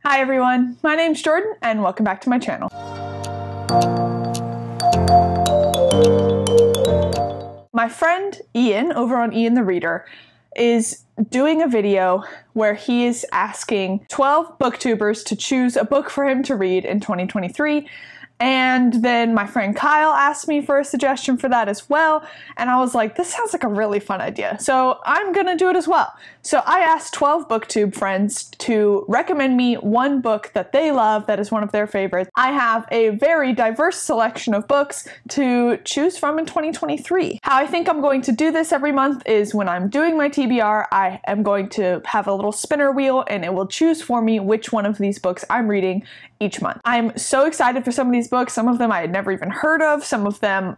Hi everyone, my name's Jordan and welcome back to my channel. My friend Ian over on Ian the Reader is doing a video where he is asking 12 booktubers to choose a book for him to read in 2023. And then my friend Kyle asked me for a suggestion for that as well. And I was like, this sounds like a really fun idea. So I'm gonna do it as well. So I asked 12 booktube friends to recommend me one book that they love that is one of their favorites. I have a very diverse selection of books to choose from in 2023. How I think I'm going to do this every month is when I'm doing my TBR, I am going to have a little spinner wheel and it will choose for me which one of these books I'm reading each month. I'm so excited for some of these books. Some of them I had never even heard of. Some of them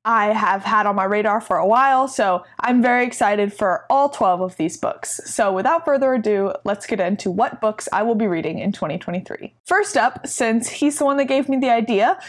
I have had on my radar for a while. So I'm very excited for all 12 of these books. So without further ado, let's get into what books I will be reading in 2023. First up, since he's the one that gave me the idea,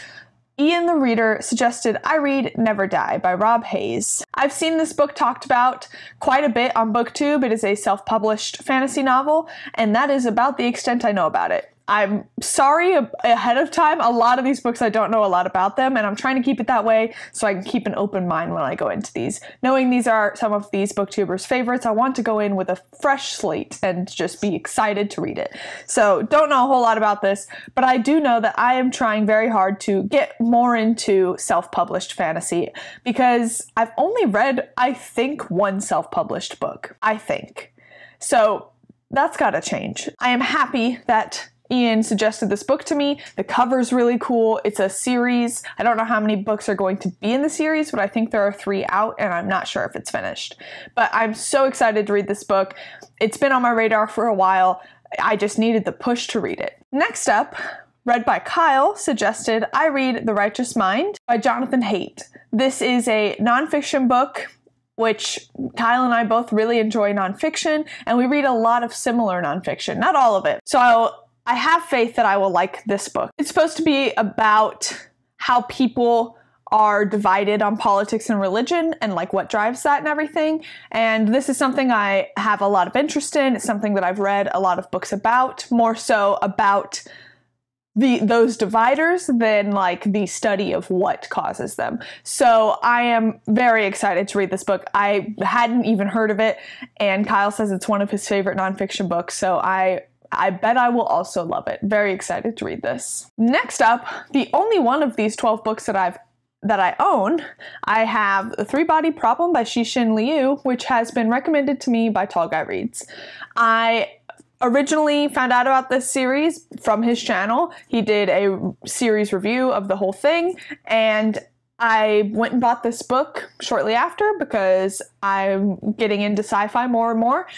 Ian the Reader suggested I read Never Die by Rob Hayes. I've seen this book talked about quite a bit on BookTube. It is a self-published fantasy novel, and that is about the extent I know about it. I'm sorry ahead of time, a lot of these books I don't know a lot about them, and I'm trying to keep it that way so I can keep an open mind when I go into these. Knowing these are some of these booktubers' favorites, I want to go in with a fresh slate and just be excited to read it. So don't know a whole lot about this, but I do know that I am trying very hard to get more into self-published fantasy because I've only read, I think, one self-published book. I think. So that's gotta change. I am happy that Ian suggested this book to me. The cover's really cool. It's a series. I don't know how many books are going to be in the series, but I think there are 3 out and I'm not sure if it's finished. But I'm so excited to read this book. It's been on my radar for a while. I just needed the push to read it. Next up, read by Kyle, suggested I read The Righteous Mind by Jonathan Haidt. This is a nonfiction book which Kyle and I both really enjoy nonfiction, and we read a lot of similar nonfiction, not all of it. So I have faith that I will like this book. It's supposed to be about how people are divided on politics and religion and like what drives that and everything. And this is something I have a lot of interest in. It's something that I've read a lot of books about, more so about those dividers than like the study of what causes them. So I am very excited to read this book. I hadn't even heard of it, and Kyle says it's one of his favorite nonfiction books, so I bet I will also love it. Very excited to read this. Next up, the only one of these 12 books that I own, I have The Three-Body Problem by Cixin Liu, which has been recommended to me by Tall Guy Reads. I originally found out about this series from his channel. He did a series review of the whole thing, and I went and bought this book shortly after because I'm getting into sci-fi more and more.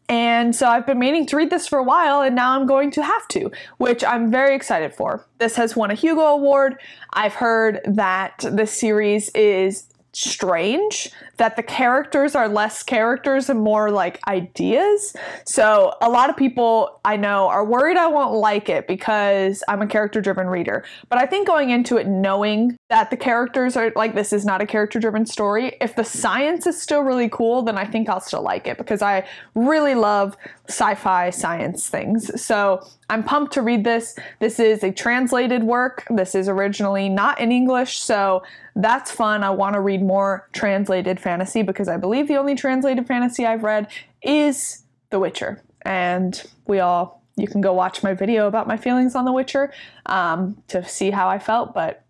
And so I've been meaning to read this for a while, and now I'm going to have to, which I'm very excited for. This has won a Hugo Award. I've heard that this series is strange, that the characters are less characters and more like ideas. So a lot of people I know are worried I won't like it because I'm a character-driven reader. But I think going into it knowing that the characters are like, this is not a character-driven story, if the science is still really cool, then I think I'll still like it because I really love sci-fi science things. So I'm pumped to read this. This is a translated work. This is originally not in English, so that's fun. I want to read more translated fantasy because I believe the only translated fantasy I've read is The Witcher. And you can go watch my video about my feelings on The Witcher to see how I felt, but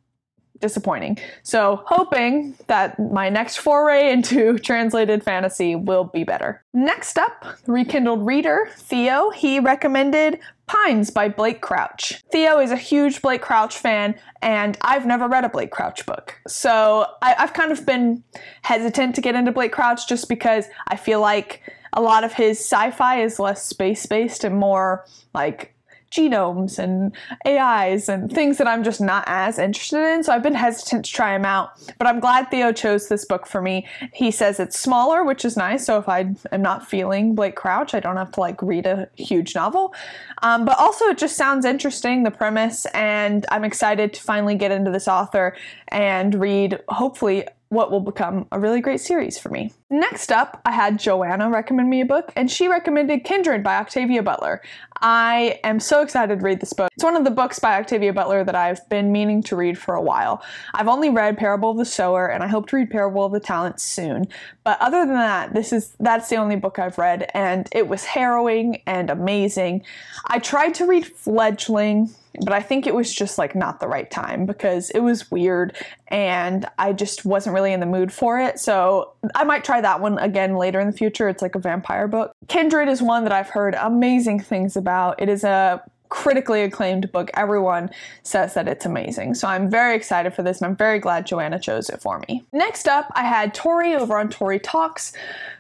disappointing. So hoping that my next foray into translated fantasy will be better. Next up, Rekindled Reader, Theo, he recommended Pines by Blake Crouch. Theo is a huge Blake Crouch fan, and I've never read a Blake Crouch book. So I've kind of been hesitant to get into Blake Crouch just because I feel like a lot of his sci-fi is less space-based and more like genomes and AIs and things that I'm just not as interested in, so I've been hesitant to try him out, but I'm glad Theo chose this book for me. He says it's smaller, which is nice, so if I am not feeling Blake Crouch, I don't have to like read a huge novel, but also it just sounds interesting, the premise, and I'm excited to finally get into this author and read hopefully what will become a really great series for me. Next up, I had Joanna recommend me a book, and she recommended Kindred by Octavia Butler. I am so excited to read this book. It's one of the books by Octavia Butler that I've been meaning to read for a while. I've only read Parable of the Sower, and I hope to read Parable of the Talents soon. But other than that, that's the only book I've read, and it was harrowing and amazing. I tried to read Fledgling, but I think it was just like not the right time because it was weird and I just wasn't really in the mood for it. So I might try that one again later in the future. It's like a vampire book. Kindred is one that I've heard amazing things about. It is a critically acclaimed book. Everyone says that it's amazing. So I'm very excited for this and I'm very glad Joanna chose it for me. Next up, I had Tori over on Tori Talks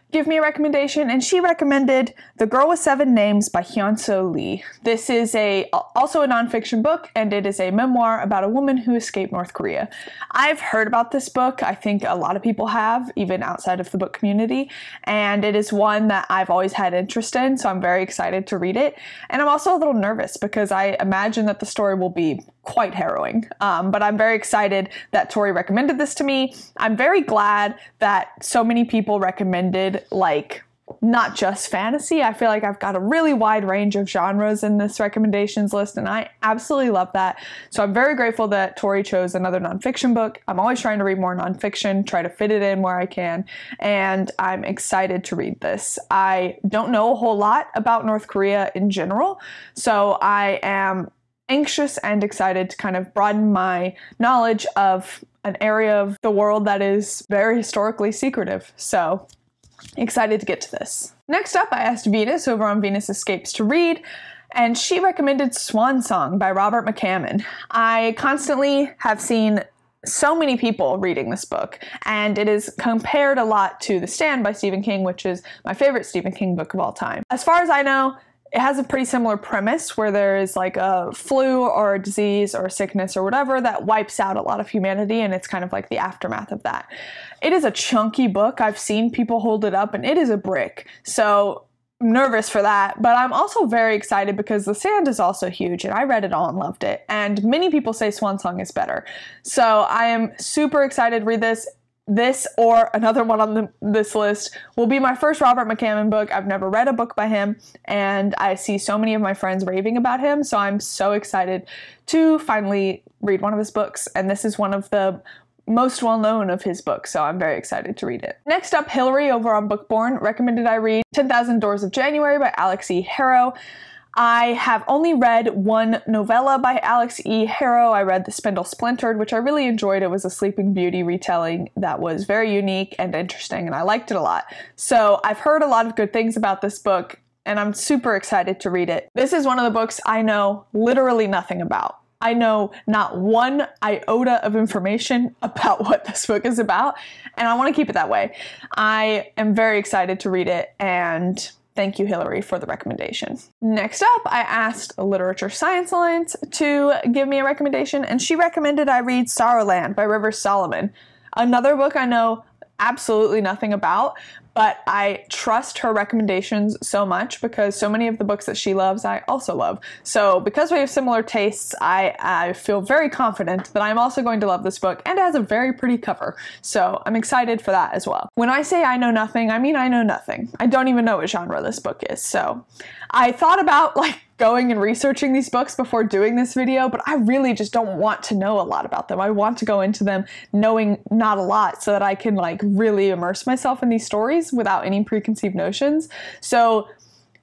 give me a recommendation, and she recommended The Girl with Seven Names by Hyun-Soo Lee. This is also a nonfiction book, and it is a memoir about a woman who escaped North Korea. I've heard about this book. I think a lot of people have, even outside of the book community, and it is one that I've always had interest in, so I'm very excited to read it. And I'm also a little nervous because I imagine that the story will be quite harrowing, but I'm very excited that Tori recommended this to me. I'm very glad that so many people recommended like not just fantasy. I feel like I've got a really wide range of genres in this recommendations list, and I absolutely love that. So I'm very grateful that Tori chose another nonfiction book. I'm always trying to read more nonfiction, try to fit it in where I can, and I'm excited to read this. I don't know a whole lot about North Korea in general, so I am anxious and excited to kind of broaden my knowledge of an area of the world that is very historically secretive. So excited to get to this. Next up, I asked Venus over on Venus Escapes to read, and she recommended Swan Song by Robert McCammon. I constantly have seen so many people reading this book, and it is compared a lot to The Stand by Stephen King, which is my favorite Stephen King book of all time. As far as I know, it has a pretty similar premise where there is like a flu or a disease or a sickness or whatever that wipes out a lot of humanity, and it's kind of like the aftermath of that. It is a chunky book. I've seen people hold it up and it is a brick. So I'm nervous for that, but I'm also very excited because The Sand is also huge and I read it all and loved it. And many people say Swan Song is better. So I am super excited to read this. This or another one on this list will be my first Robert McCammon book. I've never read a book by him, and I see so many of my friends raving about him, so I'm so excited to finally read one of his books, and this is one of the most well-known of his books, so I'm very excited to read it. Next up, Hillary over on Bookborn recommended I read 10,000 Doors of January by Alex E. Harrow. I have only read one novella by Alex E. Harrow. I read The Spindle Splintered, which I really enjoyed. It was a Sleeping Beauty retelling that was very unique and interesting, and I liked it a lot. So I've heard a lot of good things about this book, and I'm super excited to read it. This is one of the books I know literally nothing about. I know not one iota of information about what this book is about, and I want to keep it that way. I am very excited to read it, and thank you, Hillary, for the recommendation. Next up, I asked Literature Science Alliance to give me a recommendation, and she recommended I read Sorrowland by Rivers Solomon. Another book I know absolutely nothing about, but I trust her recommendations so much because so many of the books that she loves, I also love. So because we have similar tastes, I feel very confident that I'm also going to love this book, and it has a very pretty cover. So I'm excited for that as well. When I say I know nothing, I mean I know nothing. I don't even know what genre this book is. So I thought about like going and researching these books before doing this video, but I really just don't want to know a lot about them. I want to go into them knowing not a lot so that I can like really immerse myself in these stories without any preconceived notions. So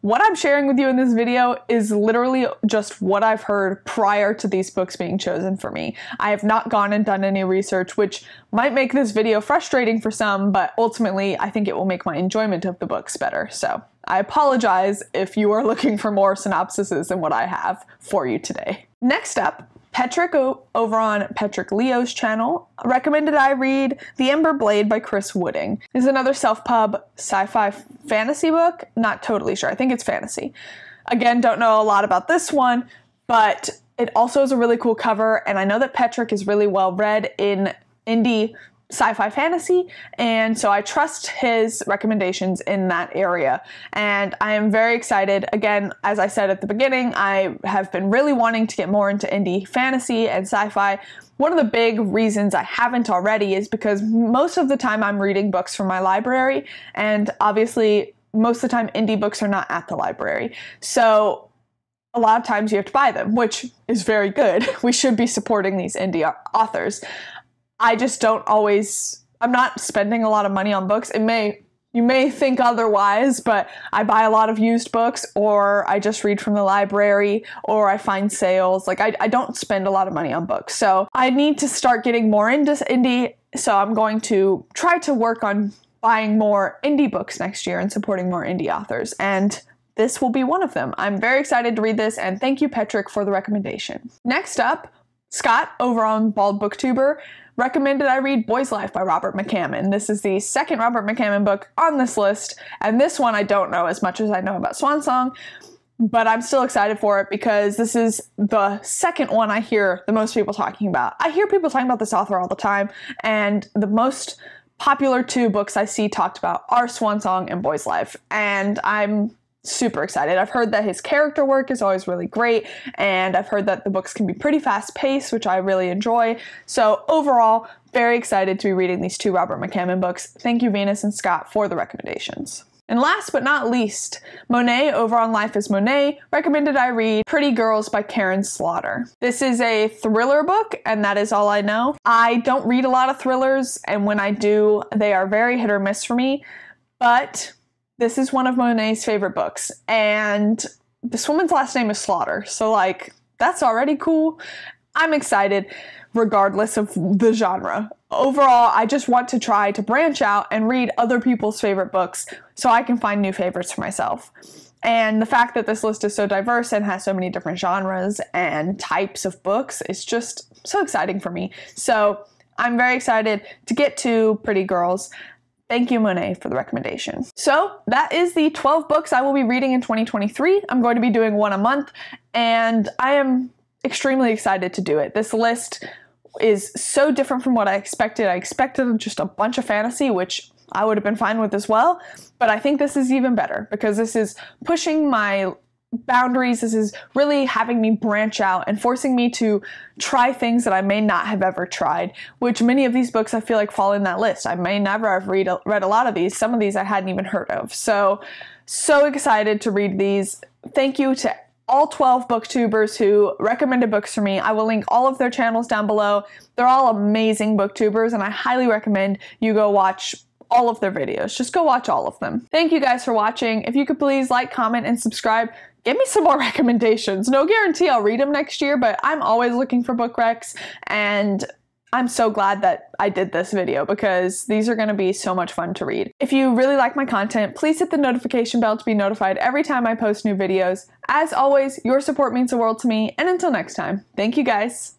what I'm sharing with you in this video is literally just what I've heard prior to these books being chosen for me. I have not gone and done any research, which might make this video frustrating for some, but ultimately I think it will make my enjoyment of the books better. So I apologize if you are looking for more synopsises than what I have for you today. Next up, Petrick over on Petrick Leo's channel recommended I read The Ember Blade by Chris Wooding. This is another self-pub sci-fi fantasy book. Not totally sure. I think it's fantasy. Again, don't know a lot about this one, but it also has a really cool cover, and I know that Petrick is really well read in indie sci-fi fantasy, and so I trust his recommendations in that area, and I am very excited. Again, as I said at the beginning, I have been really wanting to get more into indie fantasy and sci-fi. One of the big reasons I haven't already is because most of the time I'm reading books from my library, and obviously most of the time indie books are not at the library, so a lot of times you have to buy them, which is very good. We should be supporting these indie authors. I just don't always, I'm not spending a lot of money on books. You may think otherwise, but I buy a lot of used books, or I just read from the library, or I find sales. Like I don't spend a lot of money on books. So I need to start getting more into indie. So I'm going to try to work on buying more indie books next year and supporting more indie authors. And this will be one of them. I'm very excited to read this, and thank you, Patrick, for the recommendation. Next up, Scott over on Bald Booktuber recommended I read Boy's Life by Robert McCammon. This is the second Robert McCammon book on this list, and this one I don't know as much as I know about Swan Song, but I'm still excited for it because this is the second one I hear the most people talking about. I hear people talking about this author all the time, and the most popular two books I see talked about are Swan Song and Boy's Life, and I'm super excited. I've heard that his character work is always really great, and I've heard that the books can be pretty fast-paced, which I really enjoy. So overall, very excited to be reading these two Robert McCammon books. Thank you, Venus and Scott, for the recommendations. And last but not least, Monet over on Life is Monet recommended I read Pretty Girls by Karen Slaughter. This is a thriller book, and that is all I know. I don't read a lot of thrillers, and when I do, they are very hit or miss for me, but this is one of Monet's favorite books, and this woman's last name is Slaughter, so like, that's already cool. I'm excited regardless of the genre. Overall, I just want to try to branch out and read other people's favorite books so I can find new favorites for myself. And the fact that this list is so diverse and has so many different genres and types of books is just so exciting for me. So I'm very excited to get to Pretty Girls. Thank you, Monet, for the recommendation. So that is the 12 books I will be reading in 2023. I'm going to be doing one a month, and I am extremely excited to do it. This list is so different from what I expected. I expected just a bunch of fantasy, which I would have been fine with as well, but I think this is even better because this is pushing my boundaries. This is really having me branch out and forcing me to try things that I may not have ever tried, which many of these books I feel like fall in that list. I may never have read a lot of these. Some of these I hadn't even heard of. So excited to read these. Thank you to all 12 booktubers who recommended books for me. I will link all of their channels down below. They're all amazing booktubers, and I highly recommend you go watch all of their videos. Just go watch all of them. Thank you guys for watching. If you could please like, comment, and subscribe. Give me some more recommendations. No guarantee I'll read them next year, but I'm always looking for book recs, and I'm so glad that I did this video because these are going to be so much fun to read. If you really like my content, please hit the notification bell to be notified every time I post new videos. As always, your support means the world to me, and until next time, thank you guys.